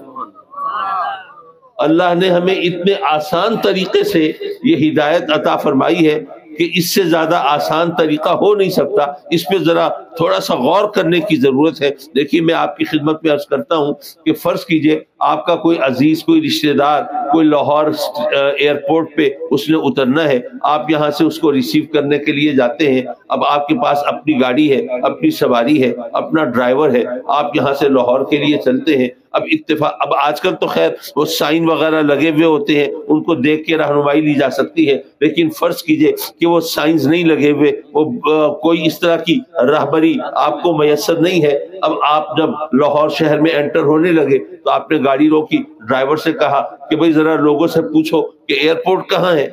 اللہ نے ہمیں اتنے آسان طریقے سے یہ ہدایت عطا فرمائی ہے کہ اس سے زیادہ آسان طریقہ ہو نہیں سکتا۔ اس پہ ذرا تھوڑا سا غور کرنے کی ضرورت ہے۔ دیکھیے میں آپ کی خدمت میں عرض کرتا ہوں کہ فرض کیجئے آپ کا کوئی عزیز، کوئی رشتہ دار، کوئی لاہور ایئرپورٹ پہ اس نے اترنا ہے، آپ یہاں سے اس کو ریسیو کرنے کے لیے جاتے ہیں۔ اب آپ کے پاس اپنی گاڑی ہے، اپنی سواری ہے، اپنا ڈرائیور ہے، آپ یہاں سے لاہور کے لیے چلتے ہیں۔ اب آج کل تو خیر وہ سائن وغیرہ لگے ہوئے ہوتے ہیں، ان کو دیکھ کے رہنمائی لی جا سکتی ہے، لیکن فرض کیجئے کہ وہ سائنز نہیں لگے ہوئے، وہ کوئی اس طرح کی راہبری آپ کو میسر نہیں ہے۔ اب آپ جب لاہور شہر میں انٹر ہونے لگے تو آپ نے گاڑی روکی، ڈرائیور سے کہا کہ بھئی ذرا لوگوں سے پوچھو کہ ایئرپورٹ کہاں ہے۔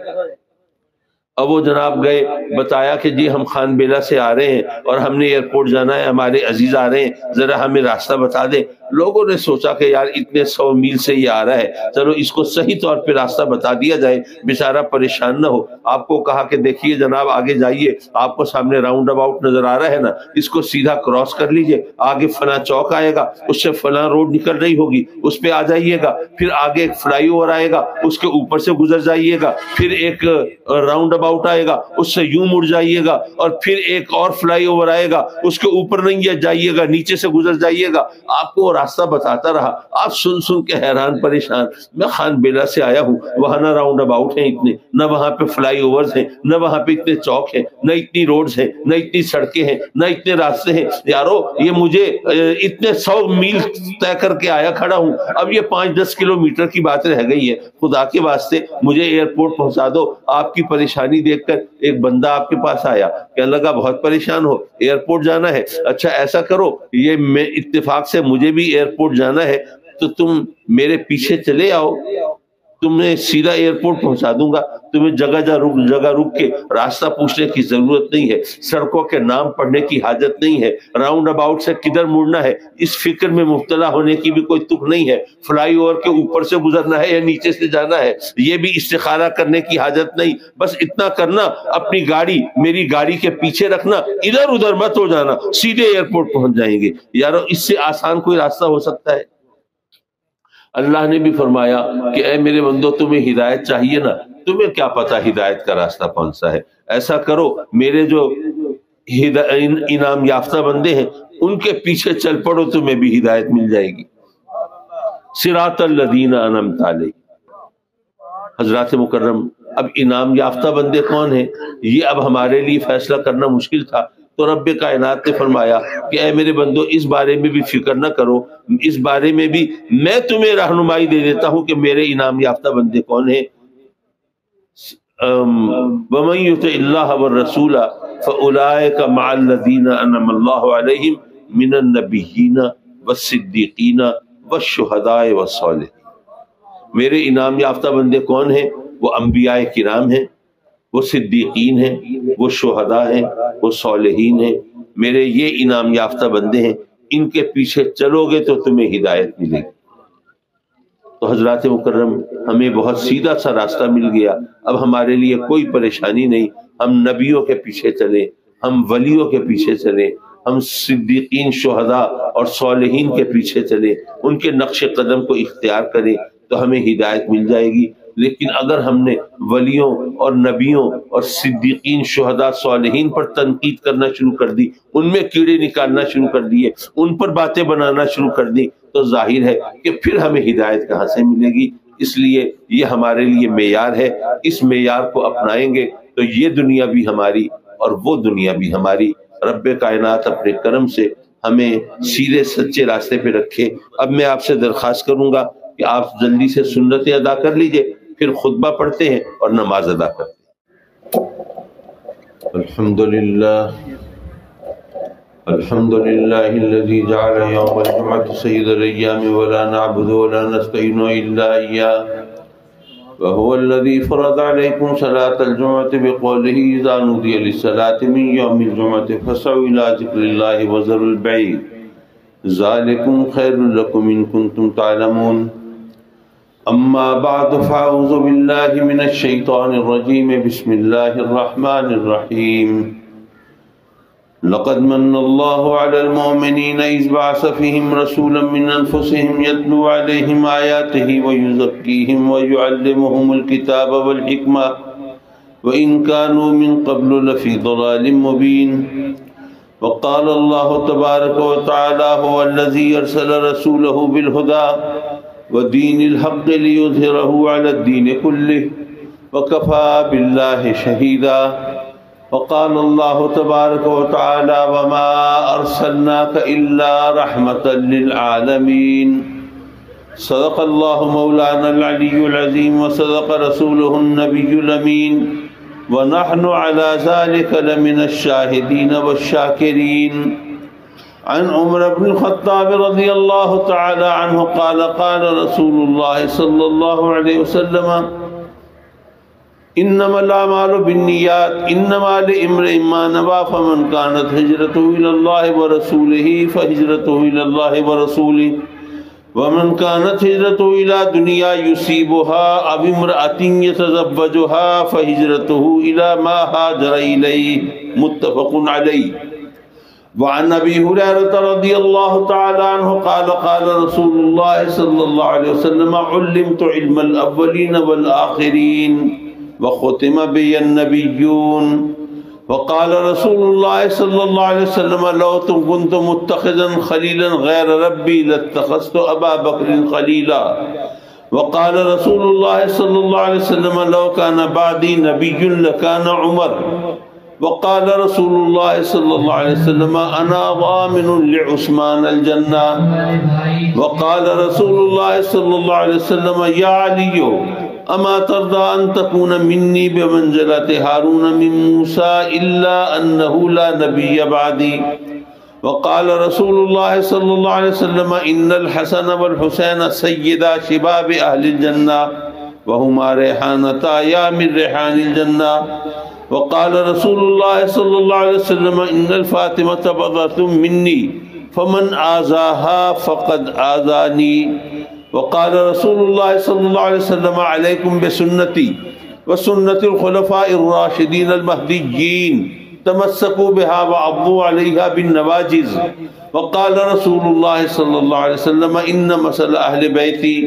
اب وہ جناب گئے، بتایا کہ جی ہم خان بیلہ سے آ رہے ہیں اور ہم نے ایئرپورٹ جانا ہے، ہمارے عزیز آ رہے ہیں، ذرا ہمیں راستہ بتا دیں۔ لوگوں نے سوچا کہ یار اتنے 100 میل سے یہ آ رہا ہے، چلو اس کو صحیح طور پہ راستہ بتا دیا جائے، بیچارہ پریشان نہ ہو۔ آپ کو کہا کہ دیکھیے جناب آگے جائیے، آپ کو سامنے راؤنڈ اباؤٹ نظر آ رہا ہے نا، اس کو سیدھا کراس کر لیجئے، آگے فلاں چوک آئے گا، اس سے فلاں روڈ نکل رہی ہوگی، اس پہ آ جائیے گا، پھر آگے ایک فلائی اوور آئے گا، اس کے اوپر سے گزر جائیے گا، پھر ایک راؤنڈ اباؤٹ آئے گا، اس سے یوں مڑ جائیے گا، اور پھر ایک اور فلائی اوور آئے گا، اس کے اوپر نہیں جائیے گا، نیچے سے گزر جائیے گا۔ آپ کو راستہ بتاتا رہا، آپ سن کے حیران پریشان۔ میں خان بیلہ سے آیا ہوں، وہاں نہ راؤنڈ اباؤٹ ہیں اتنے، نہ وہاں پہ فلائی اوورز ہیں، نہ وہاں پہ اتنے چوک ہیں، نہ اتنی روڈز ہیں، نہ اتنی سڑکیں ہیں، نہ اتنے راستے ہیں۔ یارو یہ مجھے اتنے 100 میل طے کر کے آیا کھڑا ہوں، اب یہ 5-10 کلومیٹر کی بات رہ گئی ہے، خدا کے واسطے مجھے ایئرپورٹ پہنچا دو۔ آپ کی پریشانی دیکھ کر ایک بندہ آپ کے پاس آیا، کہنے لگا بہت پریشان ہو، ایئرپورٹ جانا ہے، اچھا ایسا کرو یہ میں اتفاق سے مجھے بھی ایئرپورٹ جانا ہے تو تم میرے پیچھے چلے آؤ، تمہیں سیدھا ایئرپورٹ پہنچا دوں گا، تمہیں جگہ رک کے راستہ پوچھنے کی ضرورت نہیں ہے، سڑکوں کے نام پڑھنے کی حاجت نہیں ہے، راؤنڈ اباؤٹ سے کدھر مڑنا ہے اس فکر میں مبتلا ہونے کی بھی کوئی تک نہیں ہے، فلائی اوور کے اوپر سے گزرنا ہے یا نیچے سے جانا ہے یہ بھی استخارہ کرنے کی حاجت نہیں، بس اتنا کرنا اپنی گاڑی میری گاڑی کے پیچھے رکھنا، ادھر ادھر مت ہو جانا، سیدھے ایئرپورٹ پہنچ جائیں گے۔ یارو اس سے آسان کوئی راستہ ہو سکتا ہے؟ اللہ نے بھی فرمایا کہ اے میرے بندو تمہیں ہدایت چاہیے نا، تمہیں کیا پتا ہدایت کا راستہ کون سا ہے، ایسا کرو میرے جو انعام یافتہ بندے ہیں ان کے پیچھے چل پڑو، تمہیں بھی ہدایت مل جائے گی۔ صراط الذین انعمت علیہم۔ حضرات مکرم، اب انعام یافتہ بندے کون ہیں یہ اب ہمارے لیے فیصلہ کرنا مشکل تھا، تو رب کائنات نے فرمایا کہ اے میرے بندو اس بارے میں بھی فکر نہ کرو، اس بارے میں بھی میں تمہیں رہنمائی دے دیتا ہوں کہ میرے انعام یافتہ بندے کون ہیں۔ وَمَن يُطِعِ اللَّهَ وَالرَّسُولَ فَأُولَٰئِكَ مَعَ الَّذِينَ أَنْعَمَ اللَّهُ عَلَيْهِم مِّنَ النَّبِيِّينَ وَالصِّدِّيقِينَ وَالشُّهَدَاءِ وَالصَّالِحِينَ۔ میرے انعام یافتہ بندے کون ہیں؟ وہ انبیاء کرام ہیں، وہ صدیقین ہیں، وہ شہداء ہیں، وہ صالحین ہیں۔ میرے یہ انعام یافتہ بندے ہیں، ان کے پیچھے چلو گے تو تمہیں ہدایت ملے گی۔ تو حضرات مکرم، ہمیں بہت سیدھا سا راستہ مل گیا، اب ہمارے لیے کوئی پریشانی نہیں۔ ہم نبیوں کے پیچھے چلیں، ہم ولیوں کے پیچھے چلیں، ہم صدیقین، شہداء اور صالحین کے پیچھے چلیں، ان کے نقش قدم کو اختیار کریں تو ہمیں ہدایت مل جائے گی۔ لیکن اگر ہم نے ولیوں اور نبیوں اور صدیقین، شہداء، صالحین پر تنقید کرنا شروع کر دی، ان میں کیڑے نکالنا شروع کر دیے، ان پر باتیں بنانا شروع کر دی، تو ظاہر ہے کہ پھر ہمیں ہدایت کہاں سے ملے گی۔ اس لیے یہ ہمارے لیے معیار ہے، اس معیار کو اپنائیں گے تو یہ دنیا بھی ہماری اور وہ دنیا بھی ہماری۔ رب کائنات اپنے کرم سے ہمیں سیدھے سچے راستے پہ رکھے۔ اب میں آپ سے درخواست کروں گا کہ آپ جلدی سے سنتیں ادا کر لیجئے، پھر خطبہ پڑھتے ہیں اور نماز ادا کرتے ہیں۔ الحمدللہ الذی جعل یوم الجمعۃ سید الایام ولا نعبد ولا نستعین الا ایاہ وهو الذي فرض عليكم صلاة الجمعة بقوله إذا نودي للصلاة من يوم الجمعة فاسعوا إلى ذكر الله وذروا البيع ذلكم خير لكم إن كنتم تعلمون أما بعد فأعوذ بالله من الشيطان الرجيم بسم الله الرحمن الرحيم لقد من الله على المؤمنين إذ بعث فيهم رسولا من أنفسهم يتلو عليهم آياته ويزكيهم ويعلمهم الكتاب والحكمة وإن كانوا من قبل لفي ضلال مبين وقال الله تبارك وتعالى هو الذي أرسل رسوله بالهدى ودين الحق ليظهره على الدين كله وكفى بالله شهيدا وقال الله تبارك وتعالى وما أرسلناك إلا رحمة للعالمين صدق الله مولانا العلي العظيم وصدق رسوله النبي الأمين ونحن على ذلك لمن الشاهدين والشاكرين عن عمر بن الخطاب رضي الله تعالى عنه قال قال رسول الله صلى الله عليه وسلم انما الاعمال بالنیات انما لامرئ ما نوى فمن كانت هجرته الى الله ورسوله فهجرته الى الله ورسوله ومن كانت هجرته الى دنيا يصيبها او امرأة يتزوجها فهجرته الى ما هاجر اليه متفق عليه وعن ابي هريرة رضي الله تعالى عنه قال قال رسول الله صلى الله عليه وسلم علمت علم الاولين والاخرين وختم بي النبيون وقال رسول الله صلى الله عليه وسلم لو كنت متخذا خليلا غير ربي لاتخذت أبا بكر خليلا وقال رسول الله صلى الله عليه وسلم لو كان بعدي نبي لكان عمر وقال رسول الله صلى الله عليه وسلم أنا ضامن لعثمان الجنة وقال رسول الله صلى الله عليه وسلم يا علي اما ترضى ان تكون مني بمنزلة هارون من موسى الا انه لا نبي بعدي وقال رسول الله صلى الله عليه وسلم ان الحسن والحسين سيدا شباب اهل الجنة وهما ريحانتا من ريحان الجنة وقال رسول الله صلى الله عليه وسلم ان الفاطمة بضعة مني فمن آذاها فقد آذاني وقال رسول الله صلى الله عليه وسلم عليكم بسنتي وسنة الخلفاء الراشدين المهديين تمسكوا بها وعضوا عليها بالنواجذ وقال رسول الله صلى الله عليه وسلم إن مثل أهل بيتي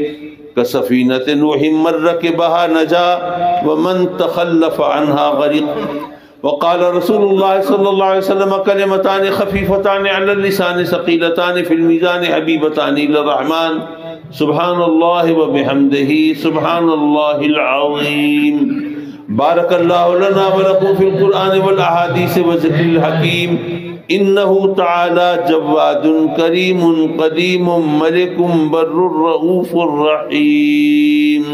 كسفينة نوح من ركبها نجا ومن تخلف عنها غرق وقال رسول الله صلى الله عليه وسلم كلمتان خفيفتان على اللسان ثقيلتان في الميزان حبيبتان إلى الرحمن سبحان الله وبحمده سبحان الله العظيم بارک اللہ لنا ولکم فی القرآن والاحادیث والذکر الحکیم انہ تعالی جواد کریم قدیم ملک بر رؤوف الرحیم۔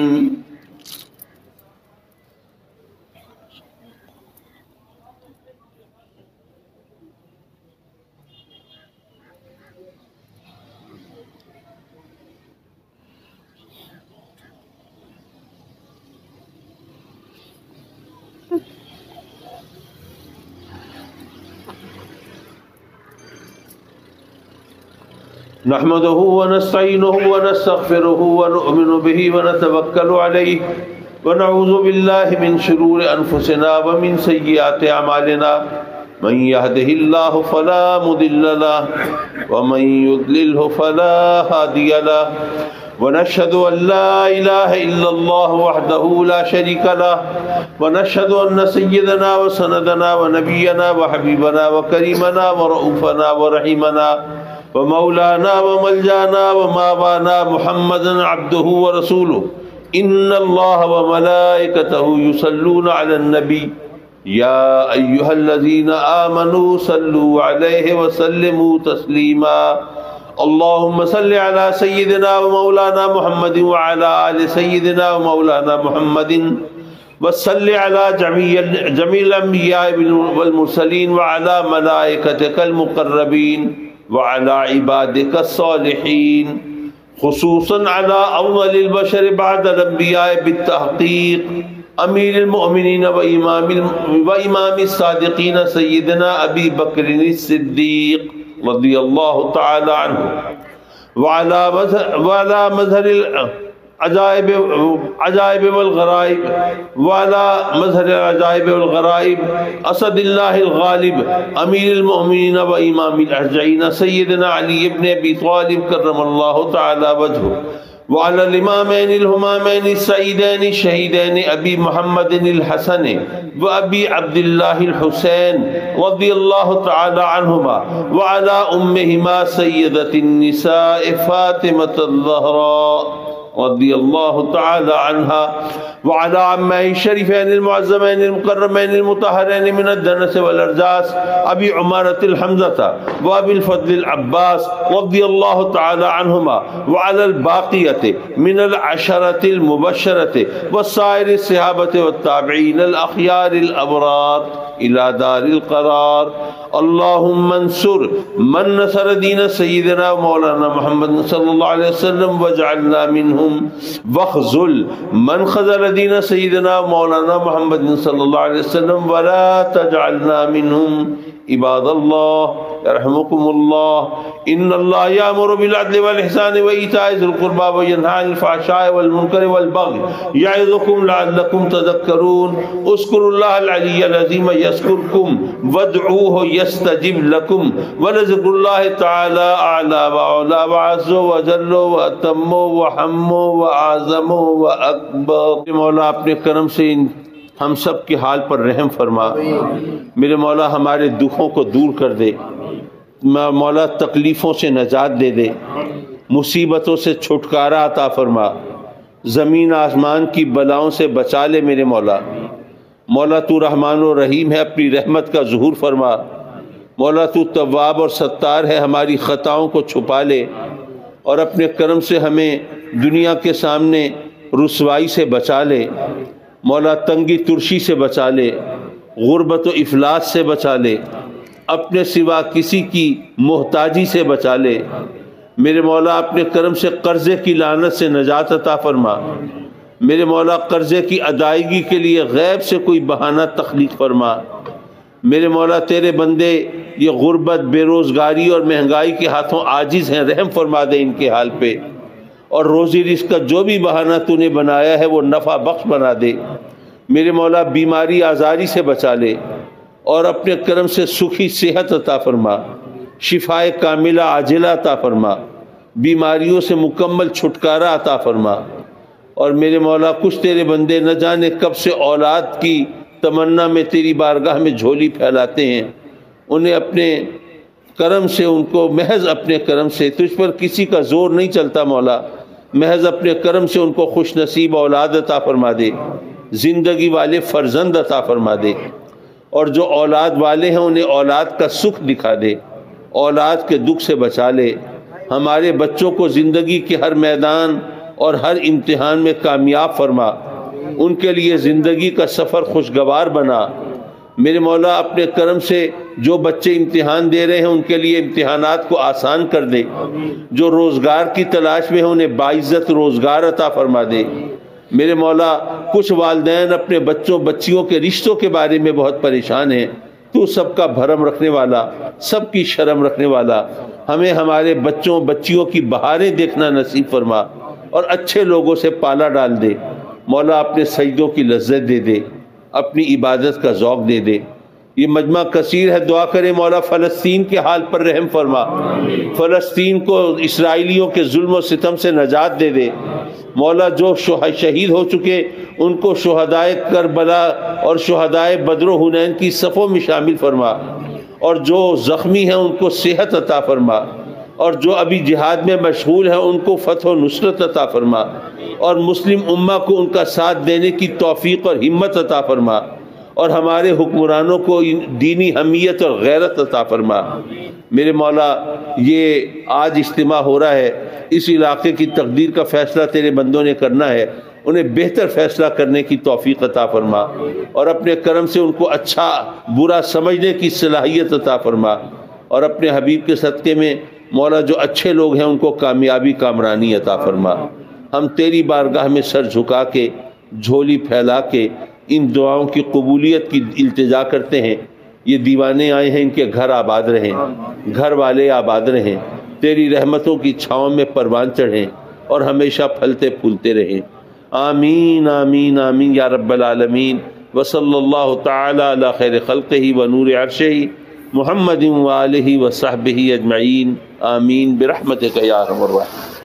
نحمده ونستعينه ونستغفره ونؤمن به ونتوكل عليه ونعوذ بالله من شرور أنفسنا ومن سيئات أعمالنا من يهده الله فلا مضل له ومن يضلله فلا هادي له ونشهد أن لا إله إلا الله وحده لا شريك له ونشهد أن سيدنا وسندنا ونبينا وحبيبنا وكريمنا ورؤوفنا ورحيمنا ومولانا وملجانا وماوانا محمدا عبده ورسوله ان الله وملائكته يصلون على النبي يا ايها الذين امنوا صلوا عليه وسلموا تسليما اللهم صل على سيدنا ومولانا محمد وعلى ال سيدنا ومولانا محمد وصل على جميع الانبياء والمرسلين وعلى ملائكتك المقربين وعلى عبادك الصالحين خصوصا على أفضل البشر بعد الأنبياء بالتحقيق أمير المؤمنين وإمام الصادقين سيدنا أبي بكر الصديق رضي الله تعالى عنه وعلى مظهر العجائب والغرائب وعلى مظهر العجائب والغرائب اسد الله الغالب امیر المؤمنین و امام الارجعین سیدنا علی بن ابی طالب کرم اللہ تعالی وجہہ وعلى الامامین الہمامین السعیدین الشہیدین ابی محمد الحسن و ابی عبد اللہ الحسین رضی اللہ تعالی عنہما وعلى امہما سیدۃ النساء فاطمۃ الزہراء رضی اللہ تعالی عنہا وعلى عمائه الشريفين المعظمين المكرمين المطهرين من الدنس والارجاس ابي عمارة الحمزة وابي الفضل العباس رضي الله تعالى عنهما وعلى الباقية من العشرة المبشرة والسائر الصحابة والتابعين الاخيار الابرار الى دار القرار اللهم انصر من نصر دين سيدنا مولانا محمد صلى الله عليه وسلم واجعلنا منهم واخذل من خذل دين سيدنا مولانا محمد صلى الله عليه وسلم ولا تجعلنا منهم عباد الله يرحمكم الله ان الله يأمر بالعدل والإحسان وإيتاء ذي القربى وينهى عن الفحشاء والمنكر والبغي يعظكم لعلكم تذكرون اذكروا الله العلي العظيم يذكركم وادعوه يستجب لكم ولذكر الله تعالى أعلى وأعلى وعز وجل وأتم وحم وأعظم وأكبر۔ مولا اپنے کرم سے ہم سب کے حال پر رحم فرما، میرے مولا ہمارے دکھوں کو دور کر دے، مولا تکلیفوں سے نجات دے دے، مصیبتوں سے چھٹکارا عطا فرما، زمین آسمان کی بلاؤں سے بچا لے میرے مولا۔ مولا تو رحمان و رحیم ہے، اپنی رحمت کا ظہور فرما۔ مولا تو تواب اور ستار ہے، ہماری خطاؤں کو چھپا لے اور اپنے کرم سے ہمیں دنیا کے سامنے رسوائی سے بچا لے۔ مولا تنگی ترشی سے بچا لے، غربت و افلاس سے بچا لے، اپنے سوا کسی کی محتاجی سے بچا لے۔ میرے مولا اپنے کرم سے قرضے کی لعنت سے نجات عطا فرما۔ میرے مولا قرضے کی ادائیگی کے لیے غیب سے کوئی بہانہ تخلیق فرما۔ میرے مولا تیرے بندے یہ غربت، بے روزگاری اور مہنگائی کے ہاتھوں عاجز ہیں، رحم فرما دے ان کے حال پہ، اور روزی رزق کا جو بھی بہانہ تو نے بنایا ہے وہ نفع بخش بنا دے۔ میرے مولا بیماری آزاری سے بچا لے اور اپنے کرم سے سکھی صحت عطا فرما، شفائے کاملہ عاجلہ عطا فرما، بیماریوں سے مکمل چھٹکارا عطا فرما۔ اور میرے مولا کچھ تیرے بندے نہ جانے کب سے اولاد کی تمنا میں تیری بارگاہ میں جھولی پھیلاتے ہیں، انہیں اپنے کرم سے، ان کو محض اپنے کرم سے، تجھ پر کسی کا زور نہیں چلتا مولا، محض اپنے کرم سے ان کو خوش نصیب اولاد عطا فرما دے، زندگی والے فرزند عطا فرما دے، اور جو اولاد والے ہیں انہیں اولاد کا سکھ دکھا دے، اولاد کے دکھ سے بچا لے۔ ہمارے بچوں کو زندگی کے ہر میدان اور ہر امتحان میں کامیاب فرما، ان کے لیے زندگی کا سفر خوشگوار بنا۔ میرے مولا اپنے کرم سے جو بچے امتحان دے رہے ہیں ان کے لیے امتحانات کو آسان کر دے، جو روزگار کی تلاش میں ہیں انہیں باعزت روزگار عطا فرما دے۔ میرے مولا کچھ والدین اپنے بچوں بچیوں کے رشتوں کے بارے میں بہت پریشان ہیں، تو سب کا بھرم رکھنے والا، سب کی شرم رکھنے والا، ہمیں ہمارے بچوں بچیوں کی بہاریں دیکھنا نصیب فرما اور اچھے لوگوں سے پالا ڈال دے۔ مولا اپنے سجدوں کی لذت دے دے، اپنی عبادت کا ذوق دے دے۔ یہ مجمع کثیر ہے، دعا کرے مولا فلسطین کے حال پر رحم فرما، فلسطین کو اسرائیلیوں کے ظلم و ستم سے نجات دے دے۔ مولا جو شہید ہو چکے ان کو شہدائے کربلا اور شہدائے بدر و حنین کی صفوں میں شامل فرما، اور جو زخمی ہیں ان کو صحت عطا فرما، اور جو ابھی جہاد میں مشغول ہیں ان کو فتح و نصرت عطا فرما، اور مسلم امہ کو ان کا ساتھ دینے کی توفیق اور ہمت عطا فرما، اور ہمارے حکمرانوں کو دینی حمیت اور غیرت عطا فرما۔ میرے مولا یہ آج اجتماع ہو رہا ہے، اس علاقے کی تقدیر کا فیصلہ تیرے بندوں نے کرنا ہے، انہیں بہتر فیصلہ کرنے کی توفیق عطا فرما، اور اپنے کرم سے ان کو اچھا برا سمجھنے کی صلاحیت عطا فرما، اور اپنے حبیب کے صدقے میں مولا جو اچھے لوگ ہیں ان کو کامیابی کامرانی عطا فرما۔ ہم تیری بارگاہ میں سر جھکا کے جھولی پھیلا کے ان دعاؤں کی قبولیت کی التجا کرتے ہیں۔ یہ دیوانے آئے ہیں، ان کے گھر آباد رہیں، گھر والے آباد رہیں، تیری رحمتوں کی چھاؤں میں پروان چڑھیں اور ہمیشہ پھلتے پھولتے رہیں۔ آمین آمین آمین یا رب العالمین۔ وصلی اللہ تعالی علی خیر خلقہ ونور عرشہ محمد وآلہ وصحبہ اجمعین، آمین برحمتک یا ارحم الراحمین۔